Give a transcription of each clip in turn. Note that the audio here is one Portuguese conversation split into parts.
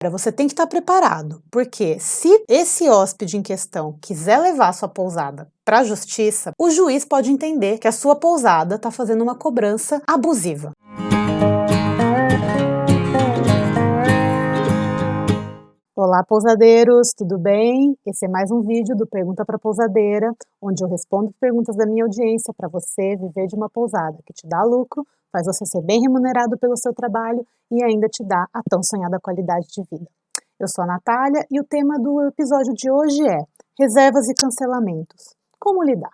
Você tem que estar preparado, porque se esse hóspede em questão quiser levar a sua pousada para a justiça, o juiz pode entender que a sua pousada está fazendo uma cobrança abusiva. Olá, pousadeiros, tudo bem? Esse é mais um vídeo do Pergunta para Pousadeira, onde eu respondo perguntas da minha audiência para você viver de uma pousada que te dá lucro, faz você ser bem remunerado pelo seu trabalho e ainda te dá a tão sonhada qualidade de vida. Eu sou a Natália e o tema do episódio de hoje é reservas e cancelamentos. Como lidar?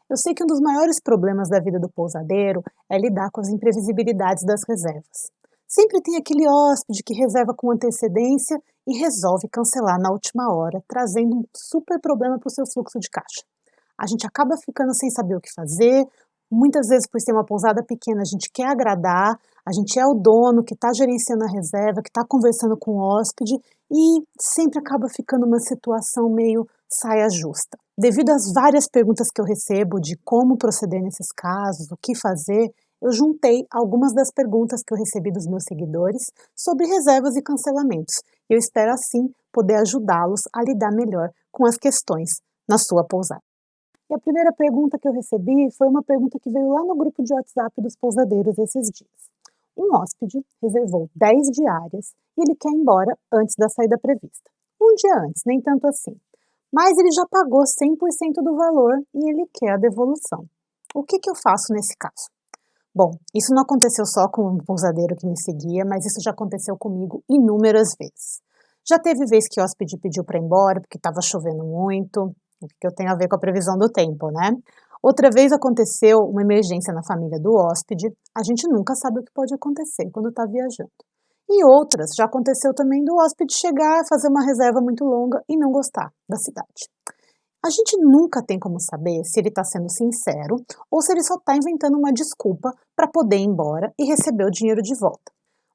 Eu sei que um dos maiores problemas da vida do pousadeiro é lidar com as imprevisibilidades das reservas. Sempre tem aquele hóspede que reserva com antecedência e resolve cancelar na última hora, trazendo um super problema para o seu fluxo de caixa. A gente acaba ficando sem saber o que fazer, muitas vezes por ser uma pousada pequena a gente quer agradar, a gente é o dono que está gerenciando a reserva, que está conversando com o hóspede e sempre acaba ficando uma situação meio saia justa. Devido às várias perguntas que eu recebo de como proceder nesses casos, o que fazer, eu juntei algumas das perguntas que eu recebi dos meus seguidores sobre reservas e cancelamentos. Eu espero assim poder ajudá-los a lidar melhor com as questões na sua pousada. E a primeira pergunta que eu recebi foi uma pergunta que veio lá no grupo de WhatsApp dos pousadeiros esses dias. Um hóspede reservou 10 diárias e ele quer ir embora antes da saída prevista. Um dia antes, nem tanto assim. Mas ele já pagou 100% do valor e ele quer a devolução. O que eu faço nesse caso? Bom, isso não aconteceu só com um pousadeiro que me seguia, mas isso já aconteceu comigo inúmeras vezes. Já teve vez que o hóspede pediu para ir embora porque estava chovendo muito, o que eu tenho a ver com a previsão do tempo, né? Outra vez aconteceu uma emergência na família do hóspede, a gente nunca sabe o que pode acontecer quando está viajando. E outras, já aconteceu também do hóspede chegar, fazer uma reserva muito longa e não gostar da cidade. A gente nunca tem como saber se ele está sendo sincero ou se ele só está inventando uma desculpa para poder ir embora e receber o dinheiro de volta.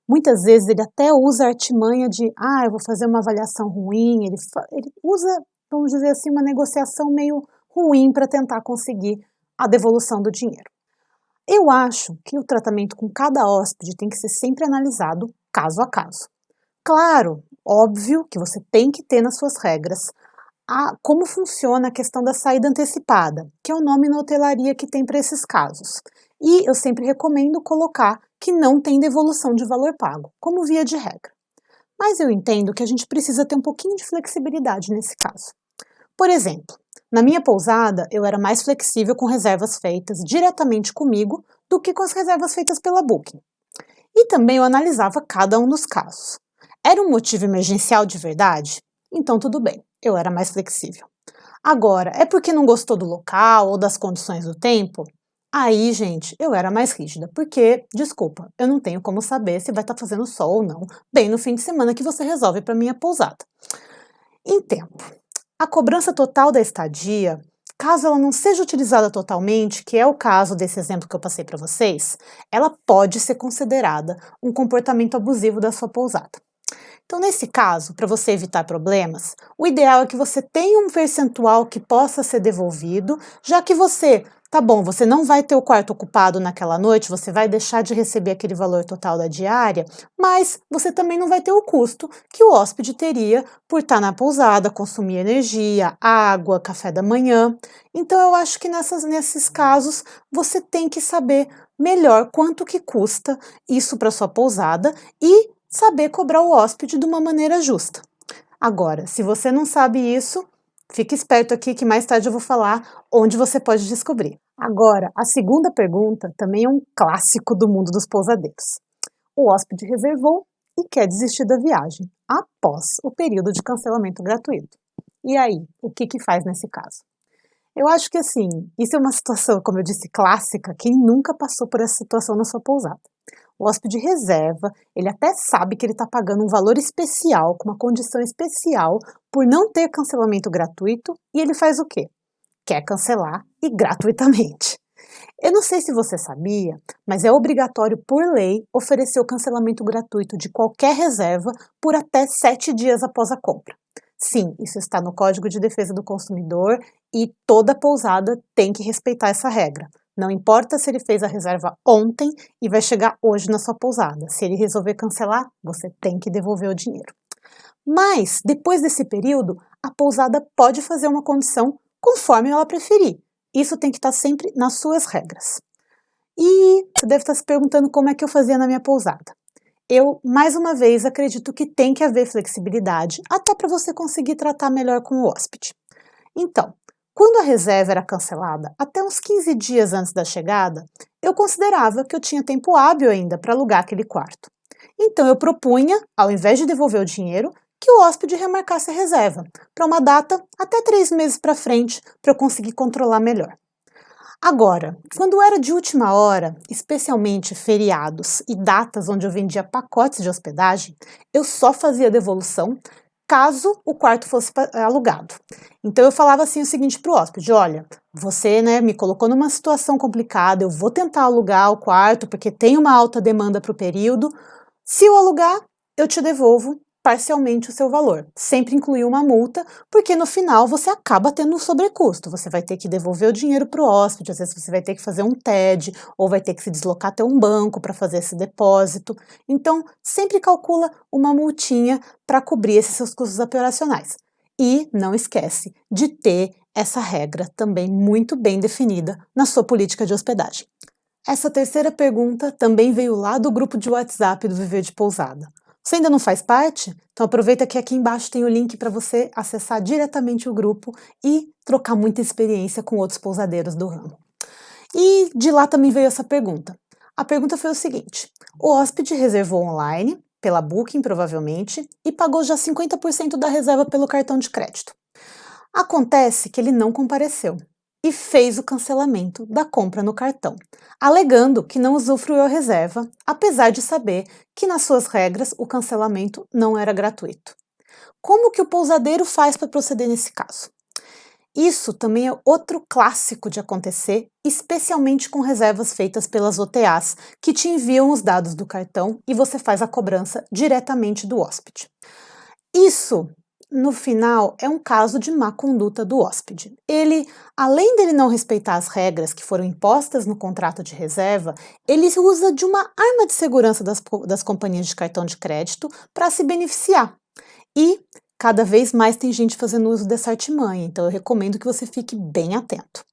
Muitas vezes ele até usa a artimanha de eu vou fazer uma avaliação ruim, ele usa, vamos dizer assim, uma negociação meio ruim para tentar conseguir a devolução do dinheiro. Eu acho que o tratamento com cada hóspede tem que ser sempre analisado caso a caso. Claro, óbvio que você tem que ter nas suas regras como funciona a questão da saída antecipada, que é o nome na hotelaria que tem para esses casos. E eu sempre recomendo colocar que não tem devolução de valor pago, como via de regra. Mas eu entendo que a gente precisa ter um pouquinho de flexibilidade nesse caso. Por exemplo, na minha pousada eu era mais flexível com reservas feitas diretamente comigo do que com as reservas feitas pela Booking. E também eu analisava cada um dos casos. Era um motivo emergencial de verdade? Então tudo bem, eu era mais flexível. Agora, é porque não gostou do local ou das condições do tempo? Aí, gente, eu era mais rígida, porque, desculpa, eu não tenho como saber se vai estar fazendo sol ou não, bem no fim de semana que você resolve para minha pousada. Em tempo, a cobrança total da estadia, caso ela não seja utilizada totalmente, que é o caso desse exemplo que eu passei para vocês, ela pode ser considerada um comportamento abusivo da sua pousada. Então, nesse caso, para você evitar problemas, o ideal é que você tenha um percentual que possa ser devolvido, já que você não vai ter o quarto ocupado naquela noite, você vai deixar de receber aquele valor total da diária, mas você também não vai ter o custo que o hóspede teria por estar na pousada, consumir energia, água, café da manhã. Então, eu acho que nesses casos, você tem que saber melhor quanto que custa isso para sua pousada e saber cobrar o hóspede de uma maneira justa. Agora, se você não sabe isso, fique esperto aqui que mais tarde eu vou falar onde você pode descobrir. Agora, a segunda pergunta também é um clássico do mundo dos pousadeiros. O hóspede reservou e quer desistir da viagem após o período de cancelamento gratuito. E aí, o que faz nesse caso? Eu acho que assim, isso é uma situação, como eu disse, clássica. Quem nunca passou por essa situação na sua pousada? O hóspede reserva, ele até sabe que ele está pagando um valor especial, com uma condição especial, por não ter cancelamento gratuito, e ele faz o quê? Quer cancelar e gratuitamente. Eu não sei se você sabia, mas é obrigatório por lei oferecer o cancelamento gratuito de qualquer reserva por até 7 dias após a compra. Sim, isso está no Código de Defesa do Consumidor e toda pousada tem que respeitar essa regra. Não importa se ele fez a reserva ontem e vai chegar hoje na sua pousada. Se ele resolver cancelar, você tem que devolver o dinheiro. Mas, depois desse período, a pousada pode fazer uma condição conforme ela preferir. Isso tem que estar sempre nas suas regras. E você deve estar se perguntando como é que eu fazia na minha pousada. Eu, mais uma vez, acredito que tem que haver flexibilidade, até para você conseguir tratar melhor com o hóspede. Então, quando a reserva era cancelada até uns 15 dias antes da chegada, eu considerava que eu tinha tempo hábil ainda para alugar aquele quarto. Então eu propunha, ao invés de devolver o dinheiro, que o hóspede remarcasse a reserva, para uma data até 3 meses para frente, para eu conseguir controlar melhor. Agora, quando era de última hora, especialmente feriados e datas onde eu vendia pacotes de hospedagem, eu só fazia devolução caso o quarto fosse alugado. Então eu falava assim o seguinte para o hóspede: olha, você, me colocou numa situação complicada, eu vou tentar alugar o quarto porque tem uma alta demanda para o período. Se eu alugar, eu te devolvo parcialmente o seu valor. Sempre incluir uma multa, porque no final você acaba tendo um sobrecusto. Você vai ter que devolver o dinheiro para o hóspede, às vezes você vai ter que fazer um TED, ou vai ter que se deslocar até um banco para fazer esse depósito. Então, sempre calcula uma multinha para cobrir esses seus custos operacionais. E não esquece de ter essa regra também muito bem definida na sua política de hospedagem. Essa terceira pergunta também veio lá do grupo de WhatsApp do Viver de Pousada. Você ainda não faz parte? Então aproveita que aqui embaixo tem o link para você acessar diretamente o grupo e trocar muita experiência com outros pousadeiros do ramo. E de lá também veio essa pergunta. A pergunta foi o seguinte: o hóspede reservou online, pela Booking provavelmente, e pagou já 50% da reserva pelo cartão de crédito. Acontece que ele não compareceu e fez o cancelamento da compra no cartão, alegando que não usufruiu a reserva, apesar de saber que nas suas regras o cancelamento não era gratuito. Como que o pousadeiro faz para proceder nesse caso? Isso também é outro clássico de acontecer, especialmente com reservas feitas pelas OTAs, que te enviam os dados do cartão e você faz a cobrança diretamente do hóspede. Isso, no final, é um caso de má conduta do hóspede. Ele, além dele não respeitar as regras que foram impostas no contrato de reserva, ele usa de uma arma de segurança das companhias de cartão de crédito para se beneficiar. E cada vez mais tem gente fazendo uso dessa artimanha, então eu recomendo que você fique bem atento.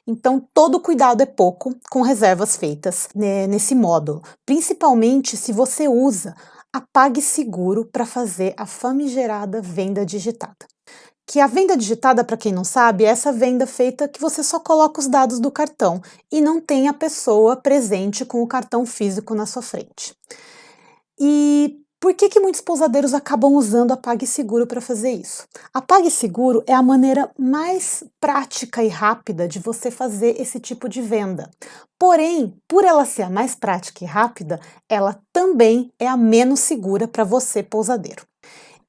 Então, todo cuidado é pouco com reservas feitas nesse módulo, principalmente se você usa a PagSeguro para fazer a famigerada venda digitada. Que a venda digitada, para quem não sabe, é essa venda feita que você só coloca os dados do cartão e não tem a pessoa presente com o cartão físico na sua frente. E por que muitos pousadeiros acabam usando a PagSeguro para fazer isso? A PagSeguro é a maneira mais prática e rápida de você fazer esse tipo de venda. Porém, por ela ser a mais prática e rápida, ela também é a menos segura para você, pousadeiro.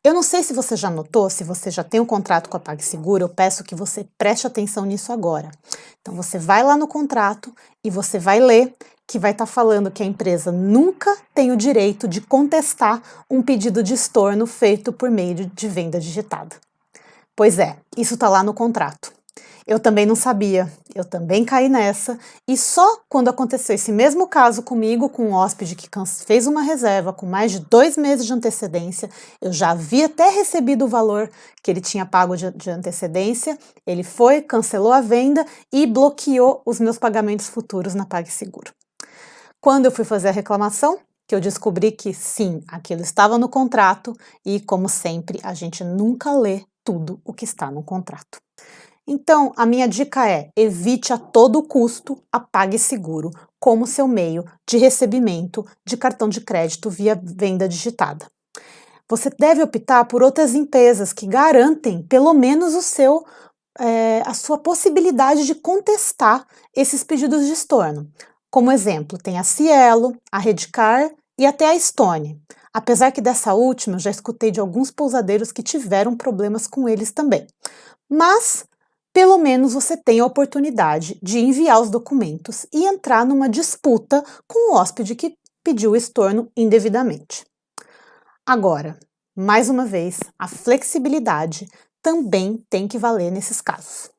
Eu não sei se você já notou, se você já tem um contrato com a PagSeguro, eu peço que você preste atenção nisso agora. Então você vai lá no contrato e você vai ler que vai estar falando que a empresa nunca tem o direito de contestar um pedido de estorno feito por meio de venda digitada. Pois é, isso está lá no contrato. Eu também não sabia, eu também caí nessa, e só quando aconteceu esse mesmo caso comigo, com um hóspede que fez uma reserva com mais de 2 meses de antecedência, eu já havia até recebido o valor que ele tinha pago de antecedência, ele foi, cancelou a venda e bloqueou os meus pagamentos futuros na PagSeguro. Quando eu fui fazer a reclamação, que eu descobri que sim, aquilo estava no contrato e, como sempre, a gente nunca lê tudo o que está no contrato. Então, a minha dica é: evite a todo custo a PagSeguro como seu meio de recebimento de cartão de crédito via venda digitada. Você deve optar por outras empresas que garantem pelo menos a sua possibilidade de contestar esses pedidos de estorno. Como exemplo, tem a Cielo, a Redcar e até a Stone. Apesar que dessa última eu já escutei de alguns pousadeiros que tiveram problemas com eles também. Mas pelo menos você tem a oportunidade de enviar os documentos e entrar numa disputa com o hóspede que pediu o estorno indevidamente. Agora, mais uma vez, a flexibilidade também tem que valer nesses casos.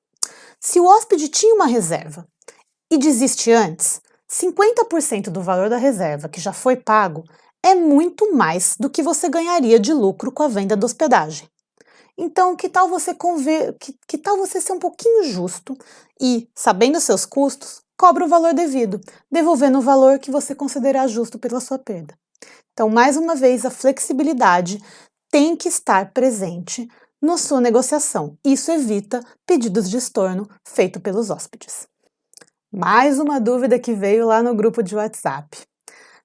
Se o hóspede tinha uma reserva e desiste antes, 50% do valor da reserva que já foi pago é muito mais do que você ganharia de lucro com a venda da hospedagem. Então, que tal você ser um pouquinho justo e, sabendo seus custos, cobra o valor devido, devolvendo o valor que você considerar justo pela sua perda. Então, mais uma vez, a flexibilidade tem que estar presente na sua negociação. Isso evita pedidos de estorno feitos pelos hóspedes. Mais uma dúvida que veio lá no grupo de WhatsApp.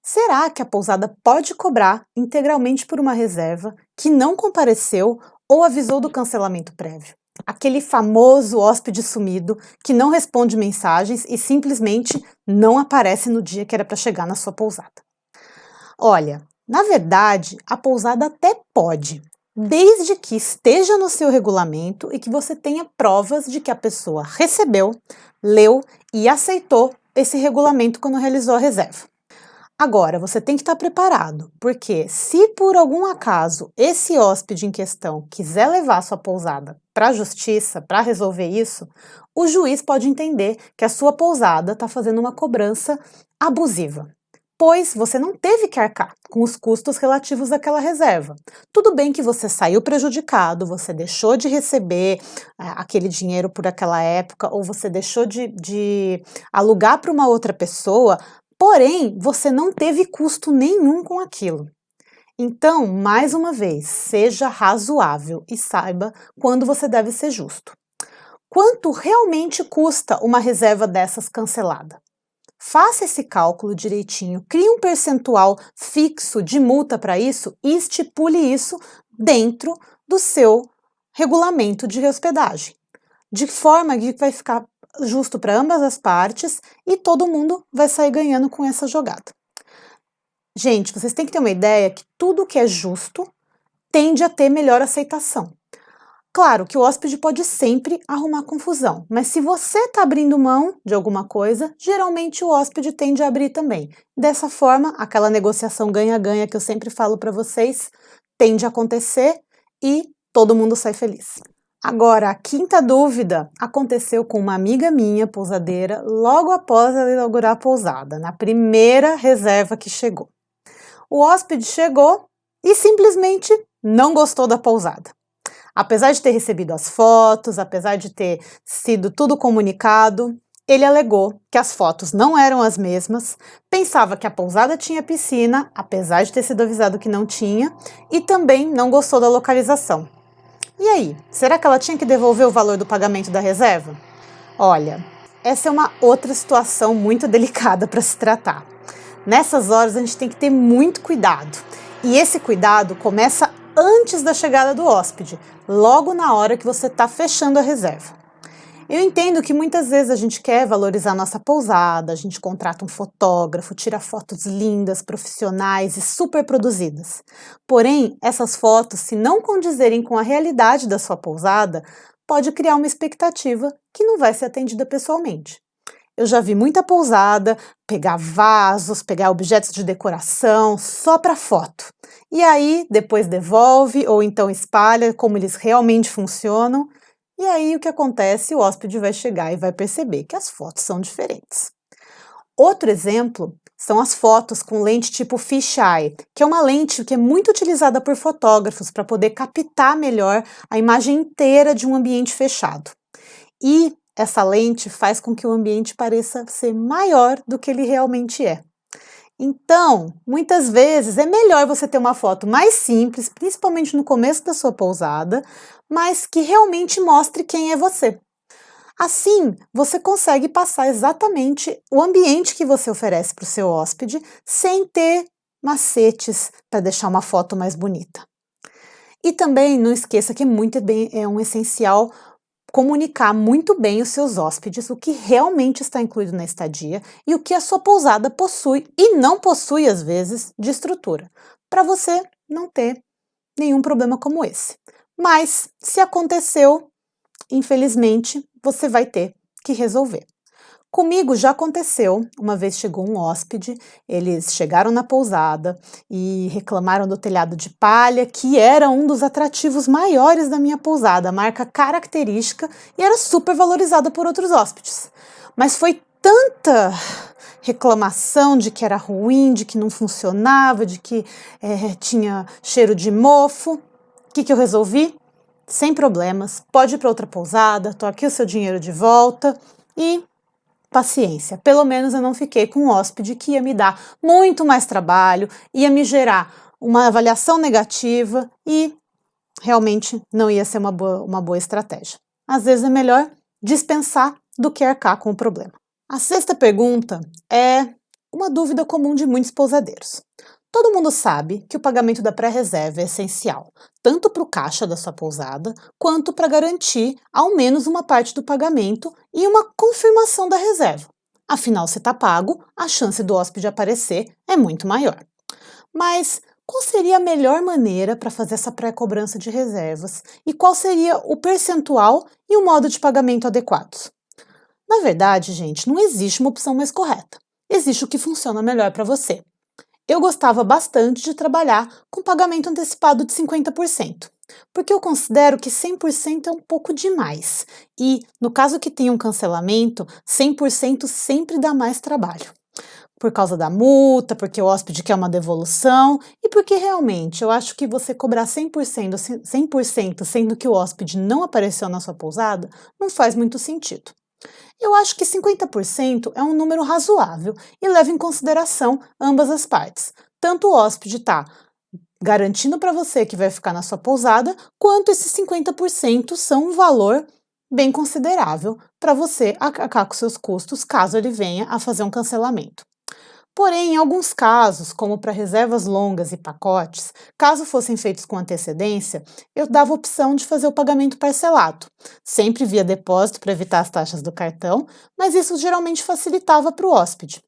Será que a pousada pode cobrar integralmente por uma reserva que não compareceu ou avisou do cancelamento prévio? Aquele famoso hóspede sumido que não responde mensagens e simplesmente não aparece no dia que era para chegar na sua pousada. Olha, na verdade, a pousada até pode, desde que esteja no seu regulamento e que você tenha provas de que a pessoa recebeu, leu e aceitou esse regulamento quando realizou a reserva. Agora, você tem que estar preparado, porque se por algum acaso esse hóspede em questão quiser levar a sua pousada para a justiça para resolver isso, o juiz pode entender que a sua pousada está fazendo uma cobrança abusiva, pois você não teve que arcar com os custos relativos àquela reserva. Tudo bem que você saiu prejudicado, você deixou de receber aquele dinheiro por aquela época, ou você deixou de alugar para uma outra pessoa, porém, você não teve custo nenhum com aquilo. Então, mais uma vez, seja razoável e saiba quando você deve ser justo. Quanto realmente custa uma reserva dessas cancelada? Faça esse cálculo direitinho, crie um percentual fixo de multa para isso e estipule isso dentro do seu regulamento de hospedagem, de forma que vai ficar justo para ambas as partes e todo mundo vai sair ganhando com essa jogada. Gente, vocês têm que ter uma ideia que tudo que é justo tende a ter melhor aceitação. Claro que o hóspede pode sempre arrumar confusão, mas se você está abrindo mão de alguma coisa, geralmente o hóspede tende a abrir também. Dessa forma, aquela negociação ganha-ganha que eu sempre falo para vocês, tende a acontecer e todo mundo sai feliz. Agora, a quinta dúvida aconteceu com uma amiga minha, pousadeira, logo após ela inaugurar a pousada, na primeira reserva que chegou. O hóspede chegou e simplesmente não gostou da pousada. Apesar de ter recebido as fotos, apesar de ter sido tudo comunicado, ele alegou que as fotos não eram as mesmas, pensava que a pousada tinha piscina, apesar de ter sido avisado que não tinha, e também não gostou da localização. E aí, será que ela tinha que devolver o valor do pagamento da reserva? Olha, essa é uma outra situação muito delicada para se tratar. Nessas horas a gente tem que ter muito cuidado, e esse cuidado começa antes da chegada do hóspede, logo na hora que você está fechando a reserva. Eu entendo que muitas vezes a gente quer valorizar nossa pousada, a gente contrata um fotógrafo, tira fotos lindas, profissionais e super produzidas. Porém, essas fotos, se não condizerem com a realidade da sua pousada, pode criar uma expectativa que não vai ser atendida pessoalmente. Eu já vi muita pousada pegar vasos, pegar objetos de decoração só para foto. E aí, depois devolve ou então espalha como eles realmente funcionam. E aí, o que acontece? O hóspede vai chegar e vai perceber que as fotos são diferentes. Outro exemplo são as fotos com lente tipo fisheye, que é uma lente que é muito utilizada por fotógrafos para poder captar melhor a imagem inteira de um ambiente fechado. E essa lente faz com que o ambiente pareça ser maior do que ele realmente é. Então, muitas vezes é melhor você ter uma foto mais simples, principalmente no começo da sua pousada, mas que realmente mostre quem é você. Assim, você consegue passar exatamente o ambiente que você oferece para o seu hóspede, sem ter macetes para deixar uma foto mais bonita. E também não esqueça que é um essencial comunicar muito bem os seus hóspedes o que realmente está incluído na estadia e o que a sua pousada possui e não possui, às vezes, de estrutura, para você não ter nenhum problema como esse. Mas, se aconteceu, infelizmente, você vai ter que resolver. Comigo já aconteceu, uma vez chegou um hóspede, eles chegaram na pousada e reclamaram do telhado de palha, que era um dos atrativos maiores da minha pousada, a marca característica, e era super valorizada por outros hóspedes. Mas foi tanta reclamação de que era ruim, de que não funcionava, de que tinha cheiro de mofo. O que eu resolvi? Sem problemas, pode ir para outra pousada, tô aqui o seu dinheiro de volta e paciência. Pelo menos eu não fiquei com um hóspede que ia me dar muito mais trabalho, ia me gerar uma avaliação negativa e realmente não ia ser uma boa estratégia. Às vezes é melhor dispensar do que arcar com o problema. A sexta pergunta é uma dúvida comum de muitos pousadeiros. Todo mundo sabe que o pagamento da pré-reserva é essencial, tanto para o caixa da sua pousada, quanto para garantir ao menos uma parte do pagamento e uma confirmação da reserva. Afinal, se está pago, a chance do hóspede aparecer é muito maior. Mas qual seria a melhor maneira para fazer essa pré-cobrança de reservas? E qual seria o percentual e o modo de pagamento adequados? Na verdade, gente, não existe uma opção mais correta. Existe o que funciona melhor para você. Eu gostava bastante de trabalhar com pagamento antecipado de 50%, porque eu considero que 100% é um pouco demais. E, no caso que tenha um cancelamento, 100% sempre dá mais trabalho. Por causa da multa, porque o hóspede quer uma devolução e porque realmente eu acho que você cobrar 100%, sendo que o hóspede não apareceu na sua pousada, não faz muito sentido. Eu acho que 50% é um número razoável e leva em consideração ambas as partes. Tanto o hóspede está garantindo para você que vai ficar na sua pousada, quanto esses 50% são um valor bem considerável para você arcar com seus custos caso ele venha a fazer um cancelamento. Porém, em alguns casos, como para reservas longas e pacotes, caso fossem feitos com antecedência, eu dava a opção de fazer o pagamento parcelado, sempre via depósito para evitar as taxas do cartão, mas isso geralmente facilitava para o hóspede.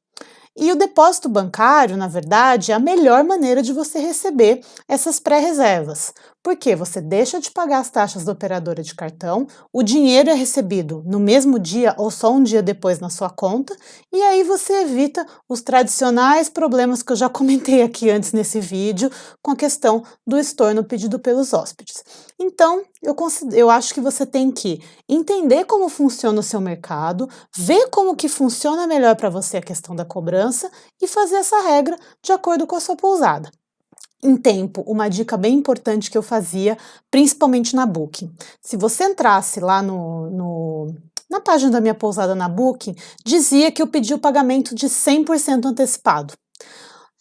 E o depósito bancário, na verdade, é a melhor maneira de você receber essas pré-reservas, porque você deixa de pagar as taxas da operadora de cartão, o dinheiro é recebido no mesmo dia ou só um dia depois na sua conta, e aí você evita os tradicionais problemas que eu já comentei aqui antes nesse vídeo, com a questão do estorno pedido pelos hóspedes. Então, eu acho que você tem que entender como funciona o seu mercado, ver como que funciona melhor para você a questão da cobrança e fazer essa regra de acordo com a sua pousada. Em tempo, uma dica bem importante que eu fazia, principalmente na Booking. Se você entrasse lá na página da minha pousada na Booking, dizia que eu pedi o pagamento de 100% antecipado.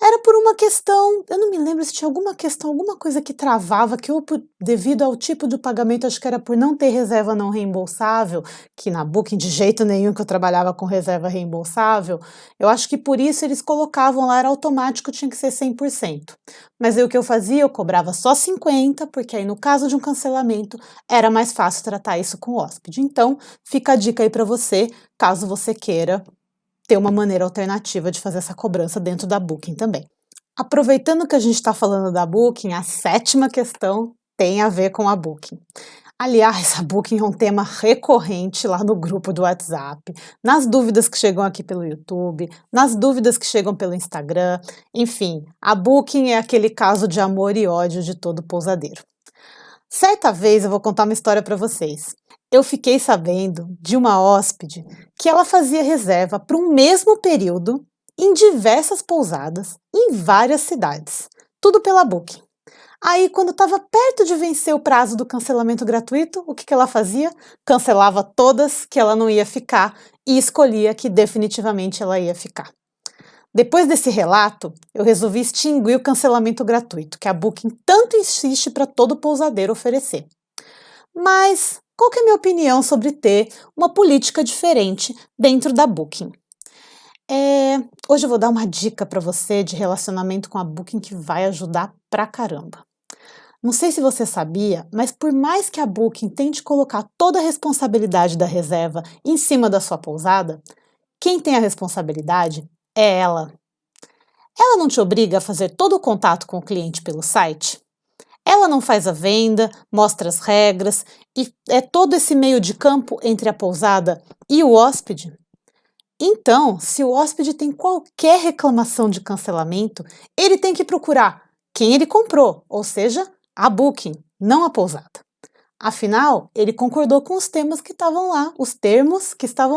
Era por uma questão, eu não me lembro se tinha alguma questão, alguma coisa que travava, que eu, devido ao tipo de pagamento, acho que era por não ter reserva não reembolsável, que na Booking de jeito nenhum que eu trabalhava com reserva reembolsável, eu acho que por isso eles colocavam lá, era automático, tinha que ser 100%. Mas aí o que eu fazia, eu cobrava só 50%, porque aí no caso de um cancelamento, era mais fácil tratar isso com o hóspede. Então, fica a dica aí para você, caso você queira ter uma maneira alternativa de fazer essa cobrança dentro da Booking também. Aproveitando que a gente está falando da Booking, a sétima questão tem a ver com a Booking. Aliás, a Booking é um tema recorrente lá no grupo do WhatsApp, nas dúvidas que chegam aqui pelo YouTube, nas dúvidas que chegam pelo Instagram, enfim, a Booking é aquele caso de amor e ódio de todo pousadeiro. Certa vez eu vou contar uma história para vocês. Eu fiquei sabendo de uma hóspede que ela fazia reserva para o mesmo período em diversas pousadas em várias cidades, tudo pela Booking. Aí, quando estava perto de vencer o prazo do cancelamento gratuito, o que ela fazia? Cancelava todas que ela não ia ficar e escolhia que definitivamente ela ia ficar. Depois desse relato, eu resolvi extinguir o cancelamento gratuito, que a Booking tanto insiste para todo pousadeiro oferecer. Mas qual que é a minha opinião sobre ter uma política diferente dentro da Booking? Hoje eu vou dar uma dica para você de relacionamento com a Booking que vai ajudar pra caramba. Não sei se você sabia, mas por mais que a Booking tente colocar toda a responsabilidade da reserva em cima da sua pousada, quem tem a responsabilidade é ela. Ela não te obriga a fazer todo o contato com o cliente pelo site? Ela não faz a venda, mostra as regras e é todo esse meio de campo entre a pousada e o hóspede? Então, se o hóspede tem qualquer reclamação de cancelamento, ele tem que procurar quem ele comprou, ou seja, a Booking, não a pousada. Afinal, ele concordou com os termos que estavam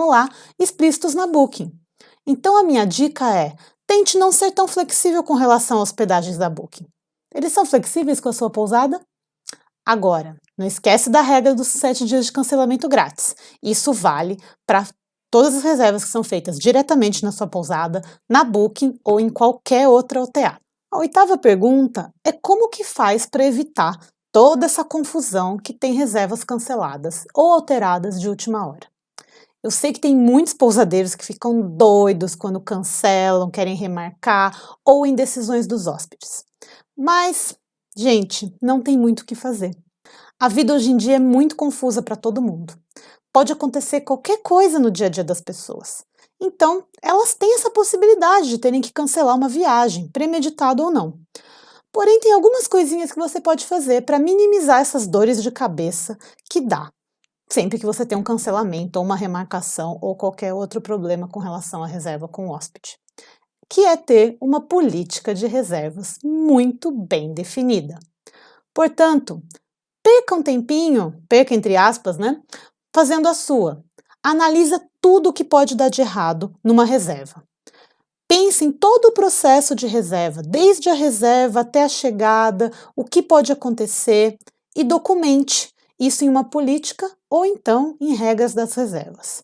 lá explícitos na Booking. Então a minha dica é: tente não ser tão flexível com relação às hospedagens da Booking. Eles são flexíveis com a sua pousada? Agora, não esquece da regra dos 7 dias de cancelamento grátis. Isso vale para todas as reservas que são feitas diretamente na sua pousada, na Booking ou em qualquer outra OTA. A oitava pergunta é como que faz para evitar toda essa confusão que tem reservas canceladas ou alteradas de última hora. Eu sei que tem muitos pousadeiros que ficam doidos quando cancelam, querem remarcar ou indecisões dos hóspedes. Mas, gente, não tem muito o que fazer. A vida hoje em dia é muito confusa para todo mundo. Pode acontecer qualquer coisa no dia a dia das pessoas. Então, elas têm essa possibilidade de terem que cancelar uma viagem, premeditado ou não. Porém, tem algumas coisinhas que você pode fazer para minimizar essas dores de cabeça que dá sempre que você tem um cancelamento ou uma remarcação ou qualquer outro problema com relação à reserva com o hóspede, que é ter uma política de reservas muito bem definida. Portanto, perca um tempinho, perca entre aspas, né, fazendo a sua. Analisa tudo o que pode dar de errado numa reserva. Pense em todo o processo de reserva, desde a reserva até a chegada, o que pode acontecer e documente isso em uma política ou então em regras das reservas.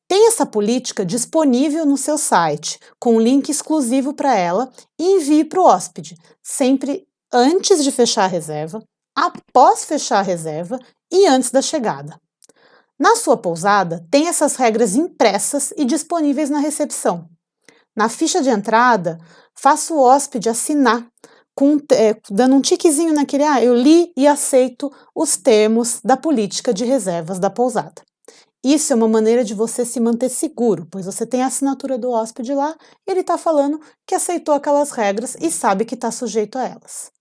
Tem essa política disponível no seu site, com um link exclusivo para ela e envie para o hóspede, sempre antes de fechar a reserva, após fechar a reserva e antes da chegada. Na sua pousada, tem essas regras impressas e disponíveis na recepção. Na ficha de entrada, faça o hóspede assinar, dando um tiquezinho naquele, eu li e aceito os termos da política de reservas da pousada. Isso é uma maneira de você se manter seguro, pois você tem a assinatura do hóspede lá, e ele está falando que aceitou aquelas regras e sabe que está sujeito a elas.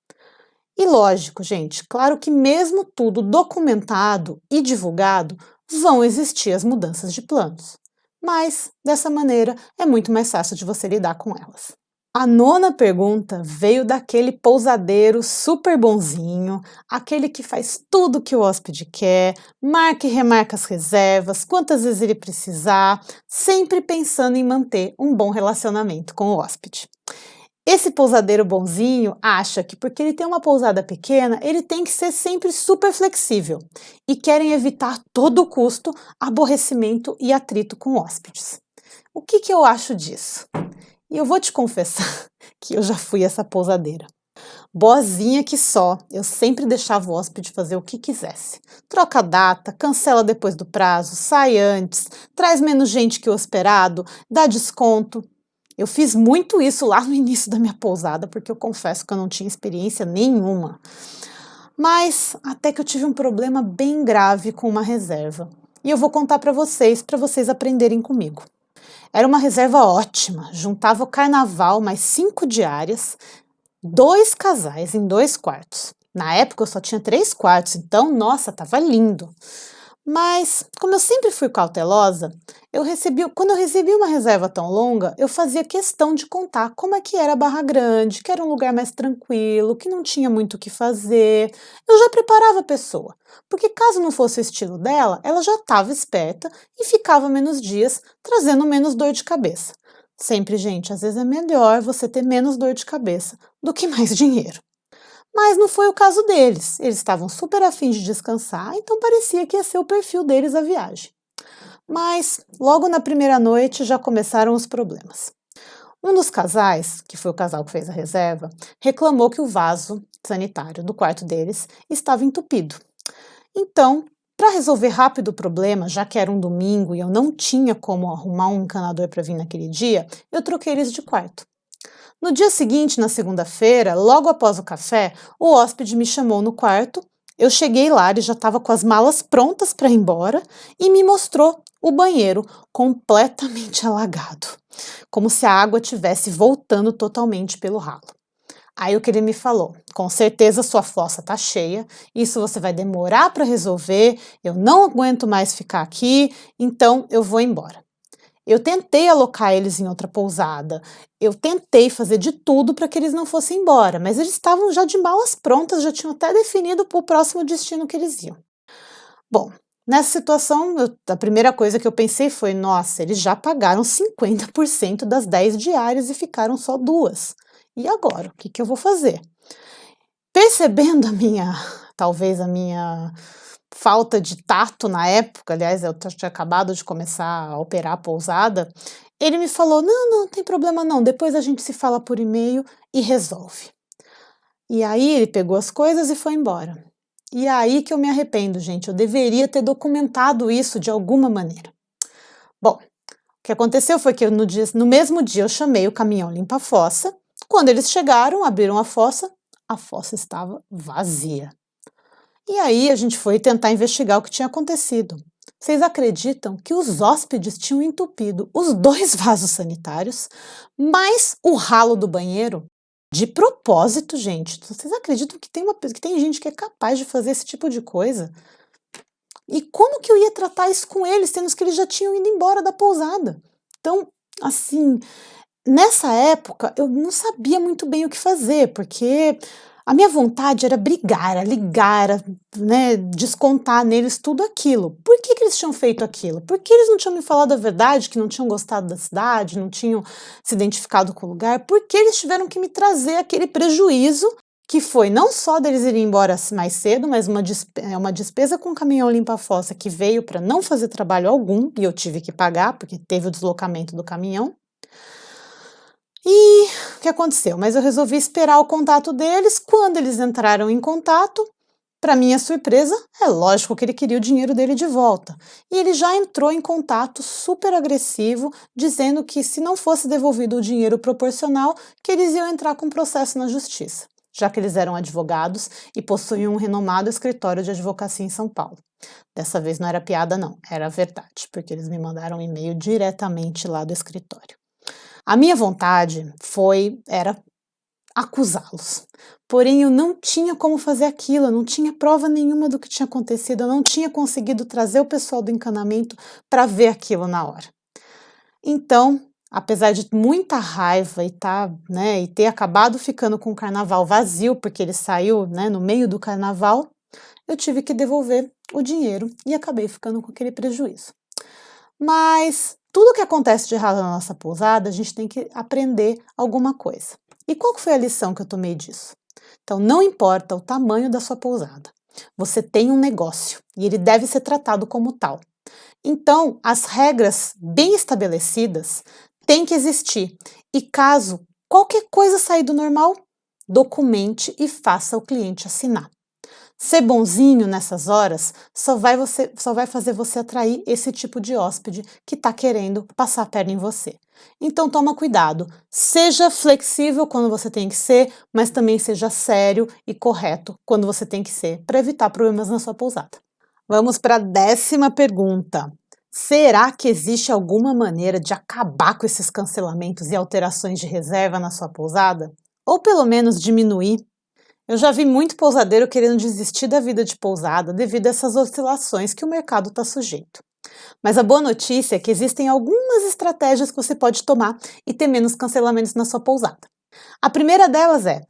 E lógico, gente, claro que mesmo tudo documentado e divulgado, vão existir as mudanças de planos. Mas, dessa maneira, é muito mais fácil de você lidar com elas. A nona pergunta veio daquele pousadeiro super bonzinho, aquele que faz tudo que o hóspede quer, marca e remarca as reservas, quantas vezes ele precisar, sempre pensando em manter um bom relacionamento com o hóspede. Esse pousadeiro bonzinho acha que porque ele tem uma pousada pequena, ele tem que ser sempre super flexível e querem evitar a todo custo aborrecimento e atrito com hóspedes. O que eu acho disso? E eu vou te confessar que eu já fui essa pousadeira. Boazinha que só, eu sempre deixava o hóspede fazer o que quisesse. Troca a data, cancela depois do prazo, sai antes, traz menos gente que o esperado, dá desconto. Eu fiz muito isso lá no início da minha pousada, porque eu confesso que eu não tinha experiência nenhuma. Mas até que eu tive um problema bem grave com uma reserva. E eu vou contar para vocês aprenderem comigo. Era uma reserva ótima, juntava o carnaval mais 5 diárias, 2 casais em 2 quartos. Na época eu só tinha 3 quartos, então, nossa, tava lindo. Mas, como eu sempre fui cautelosa, quando eu recebi uma reserva tão longa, eu fazia questão de contar como é que era a Barra Grande, que era um lugar mais tranquilo, que não tinha muito o que fazer. Eu já preparava a pessoa, porque caso não fosse o estilo dela, ela já estava esperta e ficava menos dias, trazendo menos dor de cabeça. Sempre, gente, às vezes é melhor você ter menos dor de cabeça do que mais dinheiro. Mas não foi o caso deles. Eles estavam super afim de descansar, então parecia que ia ser o perfil deles a viagem. Mas logo na primeira noite já começaram os problemas. Um dos casais, que foi o casal que fez a reserva, reclamou que o vaso sanitário do quarto deles estava entupido. Então, para resolver rápido o problema, já que era um domingo e eu não tinha como arrumar um encanador para vir naquele dia, eu troquei eles de quarto. No dia seguinte, na segunda-feira, logo após o café, o hóspede me chamou no quarto. Eu cheguei lá, ele já estava com as malas prontas para ir embora e me mostrou o banheiro completamente alagado, como se a água estivesse voltando totalmente pelo ralo. Aí o que ele me falou: com certeza sua fossa está cheia, isso você vai demorar para resolver, eu não aguento mais ficar aqui, então eu vou embora. Eu tentei alocar eles em outra pousada, eu tentei fazer de tudo para que eles não fossem embora, mas eles estavam já de malas prontas, já tinham até definido o próximo destino que eles iam. Bom, nessa situação, a primeira coisa que eu pensei foi: "Nossa, eles já pagaram 50% das 10 diárias e ficaram só 2. E agora, o que que eu vou fazer?". Percebendo talvez a minha falta de tato na época, aliás, eu tinha acabado de começar a operar a pousada, ele me falou: "Não, não tem problema não, depois a gente se fala por e-mail e resolve". E aí ele pegou as coisas e foi embora. E é aí que eu me arrependo, gente, eu deveria ter documentado isso de alguma maneira. Bom, o que aconteceu foi que no mesmo dia eu chamei o caminhão limpa-fossa, quando eles chegaram, abriram a fossa estava vazia. E aí a gente foi tentar investigar o que tinha acontecido. Vocês acreditam que os hóspedes tinham entupido os 2 vasos sanitários, mais o ralo do banheiro? De propósito, gente. Vocês acreditam que tem gente que é capaz de fazer esse tipo de coisa? E como que eu ia tratar isso com eles, sendo que eles já tinham ido embora da pousada? Então, assim, nessa época eu não sabia muito bem o que fazer, porque a minha vontade era brigar, era ligar, era, né, descontar neles tudo aquilo. Por que que eles tinham feito aquilo? Por que eles não tinham me falado a verdade, que não tinham gostado da cidade, não tinham se identificado com o lugar? Por que eles tiveram que me trazer aquele prejuízo, que foi não só deles irem embora mais cedo, mas uma despesa com o caminhão limpa-fossa que veio para não fazer trabalho algum, e eu tive que pagar, porque teve o deslocamento do caminhão. E o que aconteceu? Mas eu resolvi esperar o contato deles. Quando eles entraram em contato, para minha surpresa, é lógico que ele queria o dinheiro dele de volta. E ele já entrou em contato super agressivo, dizendo que se não fosse devolvido o dinheiro proporcional, que eles iam entrar com processo na justiça, já que eles eram advogados e possuíam um renomado escritório de advocacia em São Paulo. Dessa vez não era piada não, era verdade, porque eles me mandaram um e-mail diretamente lá do escritório. A minha vontade era acusá-los, porém eu não tinha como fazer aquilo, eu não tinha prova nenhuma do que tinha acontecido, eu não tinha conseguido trazer o pessoal do encanamento para ver aquilo na hora. Então, apesar de muita raiva e ter acabado ficando com o carnaval vazio, porque ele saiu, né, no meio do carnaval, eu tive que devolver o dinheiro e acabei ficando com aquele prejuízo. Mas tudo que acontece de errado na nossa pousada, a gente tem que aprender alguma coisa. E qual que foi a lição que eu tomei disso? Então, não importa o tamanho da sua pousada, você tem um negócio e ele deve ser tratado como tal. Então, as regras bem estabelecidas têm que existir. E caso qualquer coisa sair do normal, documente e faça o cliente assinar. Ser bonzinho nessas horas só vai fazer você atrair esse tipo de hóspede que está querendo passar a perna em você. Então toma cuidado, seja flexível quando você tem que ser, mas também seja sério e correto quando você tem que ser, para evitar problemas na sua pousada. Vamos para a 10ª pergunta. Será que existe alguma maneira de acabar com esses cancelamentos e alterações de reserva na sua pousada? Ou pelo menos diminuir? Eu já vi muito pousadeiro querendo desistir da vida de pousada devido a essas oscilações que o mercado está sujeito. Mas a boa notícia é que existem algumas estratégias que você pode tomar e ter menos cancelamentos na sua pousada. A primeira delas é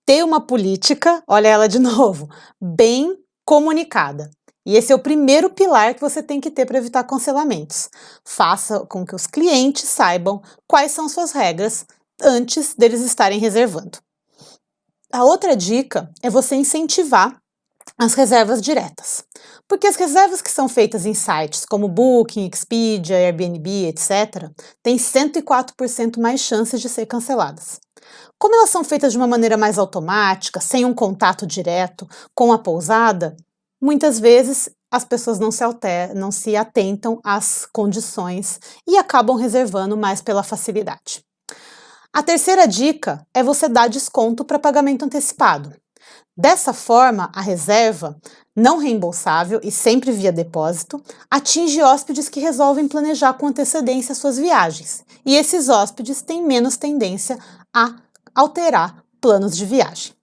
ter uma política, olha ela de novo, bem comunicada. E esse é o primeiro pilar que você tem que ter para evitar cancelamentos. Faça com que os clientes saibam quais são suas regras antes deles estarem reservando. A outra dica é você incentivar as reservas diretas, porque as reservas que são feitas em sites como Booking, Expedia, Airbnb, etc., têm 104% mais chances de ser canceladas. Como elas são feitas de uma maneira mais automática, sem um contato direto com a pousada, muitas vezes as pessoas não se atentam às condições e acabam reservando mais pela facilidade. A terceira dica é você dar desconto para pagamento antecipado. Dessa forma, a reserva, não reembolsável e sempre via depósito, atinge hóspedes que resolvem planejar com antecedência suas viagens, e esses hóspedes têm menos tendência a alterar planos de viagem.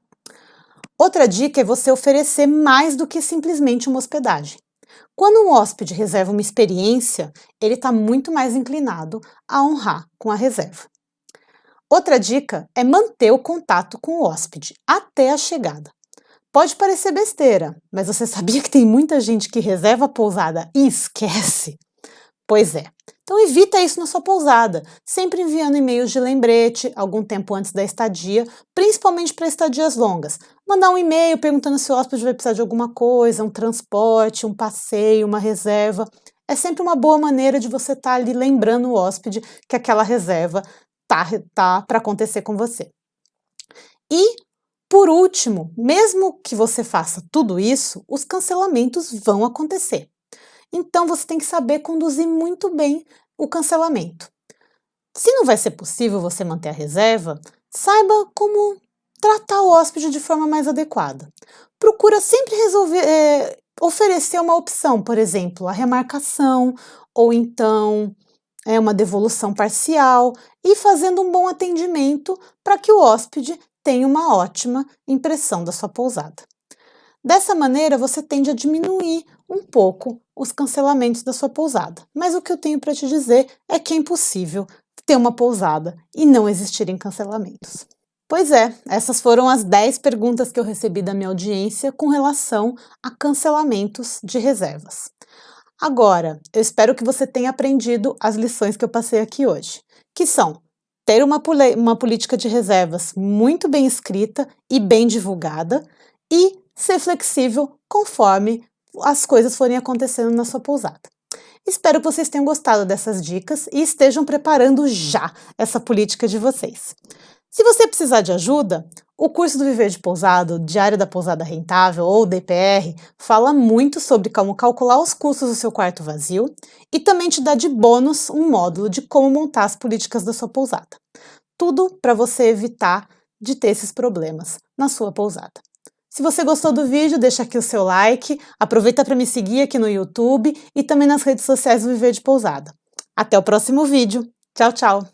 Outra dica é você oferecer mais do que simplesmente uma hospedagem. Quando um hóspede reserva uma experiência, ele está muito mais inclinado a honrar com a reserva. Outra dica é manter o contato com o hóspede até a chegada. Pode parecer besteira, mas você sabia que tem muita gente que reserva a pousada e esquece? Pois é. Então evita isso na sua pousada, sempre enviando e-mails de lembrete algum tempo antes da estadia, principalmente para estadias longas. Mandar um e-mail perguntando se o hóspede vai precisar de alguma coisa, um transporte, um passeio, uma reserva. É sempre uma boa maneira de você estar ali lembrando o hóspede que aquela reserva tá para acontecer com você. E, por último, mesmo que você faça tudo isso, os cancelamentos vão acontecer. Então você tem que saber conduzir muito bem o cancelamento. Se não vai ser possível você manter a reserva, saiba como tratar o hóspede de forma mais adequada. Procura sempre oferecer uma opção, por exemplo, a remarcação ou então uma devolução parcial e fazendo um bom atendimento para que o hóspede tenha uma ótima impressão da sua pousada. Dessa maneira, você tende a diminuir um pouco os cancelamentos da sua pousada. Mas o que eu tenho para te dizer é que é impossível ter uma pousada e não existirem cancelamentos. Pois é, essas foram as 10 perguntas que eu recebi da minha audiência com relação a cancelamentos de reservas. Agora, eu espero que você tenha aprendido as lições que eu passei aqui hoje, que são ter uma política de reservas muito bem escrita e bem divulgada e ser flexível conforme as coisas forem acontecendo na sua pousada. Espero que vocês tenham gostado dessas dicas e estejam preparando já essa política de vocês. Se você precisar de ajuda, o curso do Viver de Pousada, o Diário da Pousada Rentável, ou DPR, fala muito sobre como calcular os custos do seu quarto vazio e também te dá de bônus um módulo de como montar as políticas da sua pousada. Tudo para você evitar de ter esses problemas na sua pousada. Se você gostou do vídeo, deixa aqui o seu like, aproveita para me seguir aqui no YouTube e também nas redes sociais do Viver de Pousada. Até o próximo vídeo. Tchau, tchau!